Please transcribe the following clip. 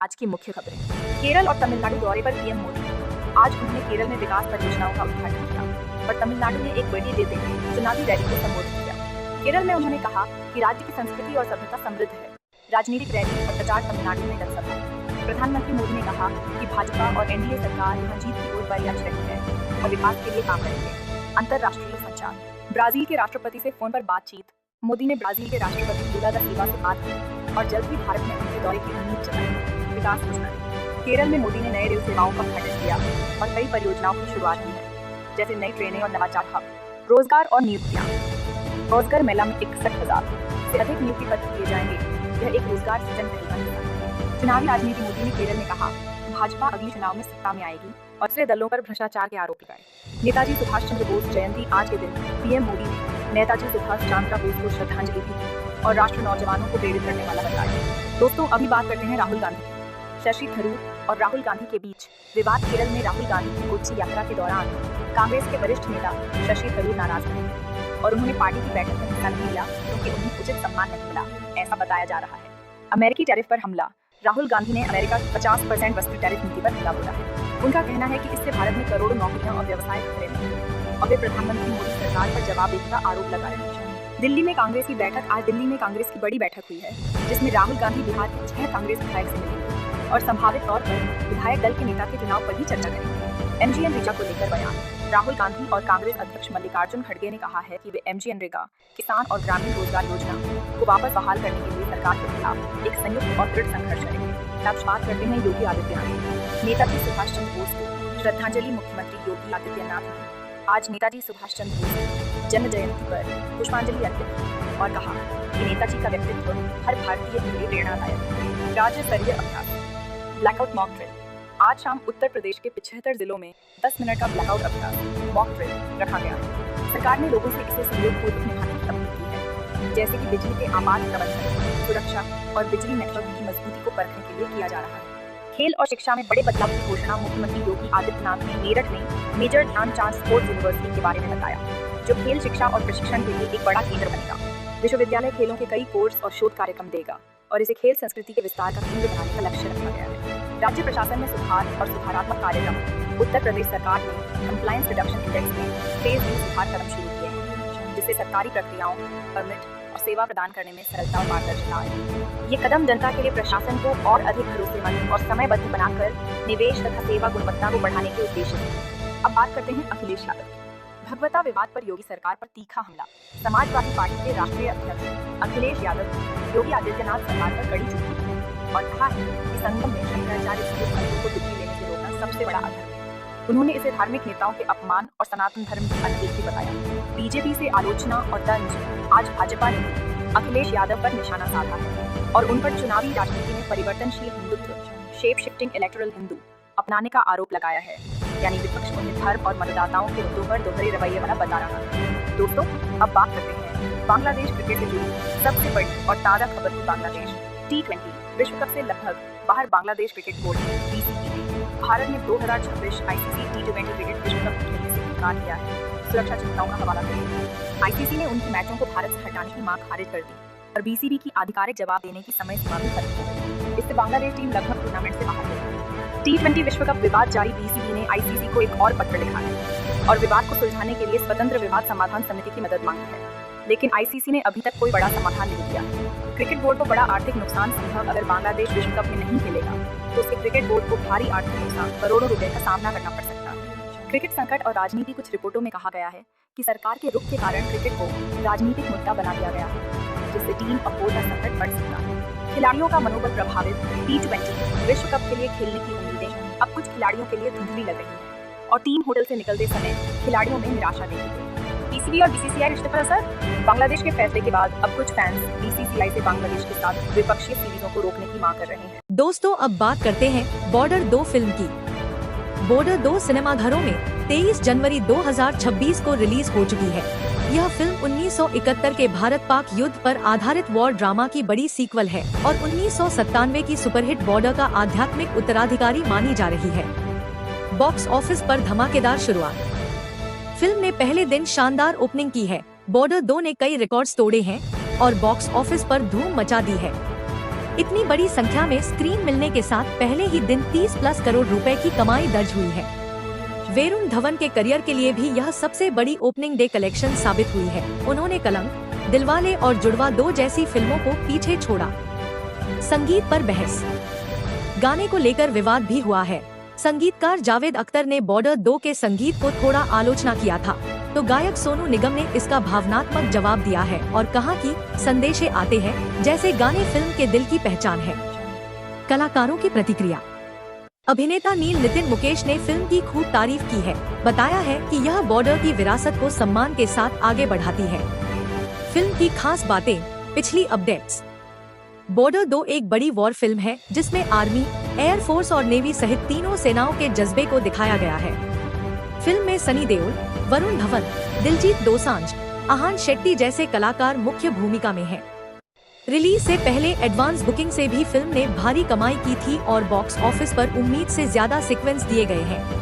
आज की मुख्य खबरें। केरल और तमिलनाडु दौरे पर पीएम मोदी। आज उन्होंने केरल में विकास परियोजनाओं का उद्घाटन किया और तमिलनाडु में एक बड़ी देते चुनावी रैली को संबोधित किया। केरल में उन्होंने कहा कि राज्य की संस्कृति और सभ्यता समृद्ध है। राजनीतिक रैली और प्रचार तमिलनाडु में जनसभा। प्रधानमंत्री मोदी ने कहा कि भाजपा और एनडीए सरकार यहाँ जीत की ओर बढ़ रही है और विकास के लिए काम करेंगे। अंतर्राष्ट्रीय संचार। ब्राजील के राष्ट्रपति से फोन पर बातचीत। मोदी ने ब्राजील के राष्ट्रपति लुला दा सिल्वा से बात की और जल्द ही भारत में उनके दौरे की उम्मीद जताई। विकास योजनाएं। केरल में मोदी ने नए रेल सेवाओं का उद्घाटन किया और कई परियोजनाओं की शुरुआत की है, जैसे नई ट्रेनें और नवाचार हब। रोजगार और नियुक्तियां। रोजगार मेला में 61,000 से अधिक नियुक्ति पत्र दिए जाएंगे। यह एक रोजगार सृजन पहल। चुनावी राजनीति। मोदी ने केरल में कहा भाजपा अगले चुनाव में सत्ता में आएगी और दूसरे दलों पर भ्रष्टाचार के आरोप लगाए। नेताजी सुभाष चंद्र बोस जयंती। आज के दिन पीएम मोदी ने नेताजी सुभाष चंद्र बोस को श्रद्धांजलि भी दी और राष्ट्र नौजवानों को प्रेरित करने वाला बताया। दोस्तों, अभी बात करते हैं राहुल गांधी। शशि थरूर और राहुल गांधी के बीच विवाद। केरल में राहुल गांधी की कोच्चि यात्रा के दौरान कांग्रेस के वरिष्ठ नेता शशि थरूर नाराज रहे और उन्होंने पार्टी की बैठक में हिस्सा नहीं लिया क्योंकि उन्हें उचित सम्मान नहीं मिला, ऐसा बताया जा रहा है। अमेरिकी टैरिफ पर हमला। राहुल गांधी ने अमेरिका की 50% वस्तु टैरिफ नीति पर हमला बोला है। उनका कहना है कि इससे भारत में करोड़ों नौकरियां और व्यवसाय खतरे में हैं और वे प्रधानमंत्री मोदी सरकार पर जवाबदेही का आरोप लगा रहे हैं। दिल्ली में कांग्रेस की बैठक। आज दिल्ली में कांग्रेस की बड़ी बैठक हुई है, जिसमें राहुल गांधी बिहार के 6 कांग्रेस विधायक से मिलेंगे और संभावित तौर पर विधायक दल के नेता के चुनाव पर भी चर्चा करेंगे। एमजीएन रेगा को लेकर बयान। राहुल गांधी और कांग्रेस अध्यक्ष मल्लिकार्जुन खड़गे ने कहा है कि वे एमजीएन रेगा, किसान और ग्रामीण रोजगार योजना को वापस बहाल करने के लिए सरकार के खिलाफ एक संयुक्त और दृढ़ संघर्ष करेंगे। अब बात करते हैं योगी आदित्यनाथ। नेताजी सुभाष चंद्र बोस को श्रद्धांजलि। मुख्यमंत्री योगी आदित्यनाथ ने आज नेताजी सुभाष चंद्र बोस की जन्म जयंती पर पुष्पांजलि अर्पित की और कहा कि नेताजी का व्यक्तित्व हर भारतीय के लिए प्रेरणादायक है। राज्य स्तरीय अभ्यास। Blackout mock drill. आज शाम उत्तर प्रदेश के 75 जिलों में 10 मिनट का ब्लैकआउट अभ्यास मॉक ड्रिल रखा गया है। सरकार ने लोगों से इसे सहयोगपूर्वक निभाने की अपील की है, जैसे कि बिजली के आपात प्रबंधन, सुरक्षा और बिजली नेटवर्क की मजबूती को परखने के लिए किया जा रहा है। खेल और शिक्षा में बड़े बदलाव की घोषणा। मुख्यमंत्री योगी आदित्यनाथ ने मेरठ में मेजर ध्यानचंद स्पोर्ट्स यूनिवर्सिटी के बारे में बताया, जो खेल शिक्षा और प्रशिक्षण के लिए एक बड़ा केंद्र बनेगा। विश्वविद्यालय खेलों के कई कोर्स और शोध कार्यक्रम देगा और इसे खेल संस्कृति के विस्तार का केंद्र बनाने का लक्ष्य रखा गया है। राज्य प्रशासन में सुधार और सुधारात्मक कार्यक्रम। उत्तर प्रदेश सरकार ने कंप्लायंस रिडक्शन इंडेक्स में फेज 2 सुधार कदम शुरू किए हैं, जिससे सरकारी प्रक्रियाओं, परमिट और सेवा प्रदान करने में सरलता और पारदर्शिता आए। ये कदम जनता के लिए प्रशासन को और अधिक भरोसेमंद और समयबद्ध बनाकर निवेश तथा सेवा गुणवत्ता को बढ़ाने के उद्देश्य से। अब बात करते हैं अखिलेश यादव की। भगवता विवाद पर योगी सरकार पर तीखा हमला। समाजवादी पार्टी के राष्ट्रीय अध्यक्ष अखिलेश यादव योगी आदित्यनाथ सरकार पर कड़ी चुप्पी की और कहा है कि संगम में शंकराचार्य सहित संतों को डुबकी लेने से रोकना सबसे बड़ा अधर्म है। उन्होंने इसे धार्मिक नेताओं के अपमान और सनातन धर्म की अनदेखी बताया। बीजेपी से आलोचना और तंज। आज भाजपा ने अखिलेश यादव पर निशाना साधा है और उन पर चुनावी राजनीति में परिवर्तनशील Hindutva, shape shifting electoral Hindu अपनाने का आरोप लगाया है, यानी विपक्ष उन्हें धर्म और मतदाताओं के मुद्दों पर दोहरे रवैये वाला बता रहा है। दोस्तों, अब बात करते हैं बांग्लादेश क्रिकेट से जुड़ी सबसे बड़ी और ताज़ा खबर की। बांग्लादेश T20 विश्व कप से लगभग बाहर। बांग्लादेश क्रिकेट बोर्ड BCB ने भारत में 2026 ICC T20 क्रिकेट विश्व कप खेलने से इनकार किया है। सुरक्षा चिंताओं का हवाला देते ICC ने उनकी मैचों को भारत से हटाने की मांग खारिज कर दी और BCB की आधिकारिक जवाब देने की समय सीमा भी खत्म हो गई। इससे बांग्लादेश टीम लगभग टूर्नामेंट से बाहर हो गई। T20 विश्व कप विवाद जारी। BCB ने ICC को एक और पत्र लिखा है और विवाद को सुलझाने के लिए स्वतंत्र विवाद समाधान समिति की मदद मांगी है, लेकिन ICC ने अभी तक कोई बड़ा समाधान नहीं दिया है। क्रिकेट बोर्ड को बड़ा आर्थिक नुकसान संभव। अगर बांग्लादेश विश्व कप में नहीं खेलेगा तो उसके क्रिकेट बोर्ड को भारी आर्थिक नुकसान, करोड़ों रुपए का सामना करना पड़ सकता है। क्रिकेट संकट और राजनीति। कुछ रिपोर्टों में कहा गया है कि सरकार के रुख के कारण क्रिकेट को राजनीतिक मुद्दा बना दिया गया है, जिससे टीम और बोर्ड का संकट बढ़ सकता है। खिलाड़ियों का मनोबल प्रभावित। T20 विश्व कप के लिए खेलने की उम्मीदें अब कुछ खिलाड़ियों के लिए धुंधली लग रही है और टीम होटल से निकलते समय खिलाड़ियों में निराशा देखी गई। BCB और BCCI रिश्ते पर असर। बांग्लादेश के फैसले के बाद अब कुछ फैंस BCCI से बांग्लादेश के साथ द्विपक्षीय सीरीजों को रोकने की मांग कर रहे हैं। दोस्तों, अब बात करते हैं बॉर्डर 2 फिल्म की। बॉर्डर 2 सिनेमाघरों में 23 जनवरी 2026 को रिलीज हो चुकी है। यह फिल्म 1971 के भारत-पाक युद्ध पर आधारित वॉर ड्रामा की बड़ी सीक्वल है और 1997 की सुपरहिट बॉर्डर का आध्यात्मिक उत्तराधिकारी मानी जा रही है। बॉक्स ऑफिस पर धमाकेदार शुरुआत। फिल्म ने पहले दिन शानदार ओपनिंग की है। बॉर्डर 2 ने कई रिकॉर्ड्स तोड़े हैं और बॉक्स ऑफिस पर धूम मचा दी है। इतनी बड़ी संख्या में स्क्रीन मिलने के साथ पहले ही दिन 30+ करोड़ रुपए की कमाई दर्ज हुई है। वरुण धवन के करियर के लिए भी यह सबसे बड़ी ओपनिंग डे कलेक्शन साबित हुई है। उन्होंने कलंक, दिलवाले और जुड़वा 2 जैसी फिल्मों को पीछे छोड़ा। संगीत पर बहस, गाने को लेकर विवाद भी हुआ है। संगीतकार जावेद अख्तर ने बॉर्डर 2 के संगीत को थोड़ा आलोचना किया था, तो गायक सोनू निगम ने इसका भावनात्मक जवाब दिया है और कहा कि संदेशे आते हैं जैसे गाने फिल्म के दिल की पहचान है। कलाकारों की प्रतिक्रिया, अभिनेता नील नितिन मुकेश ने फिल्म की खूब तारीफ की है। बताया है कि यह बॉर्डर की विरासत को सम्मान के साथ आगे बढ़ाती है। फिल्म की खास बातें, पिछली अपडेट्स। बॉर्डर 2 एक बड़ी वॉर फिल्म है जिसमें आर्मी, एयर फोर्स और नेवी सहित तीनों सेनाओं के जज्बे को दिखाया गया है। फिल्म में सनी देओल, वरुण धवन, दिलजीत दोसांझ, आहान शेट्टी जैसे कलाकार मुख्य भूमिका में हैं। रिलीज से पहले एडवांस बुकिंग से भी फिल्म ने भारी कमाई की थी और बॉक्स ऑफिस पर उम्मीद से ज्यादा सीक्वेंस दिए गए हैं।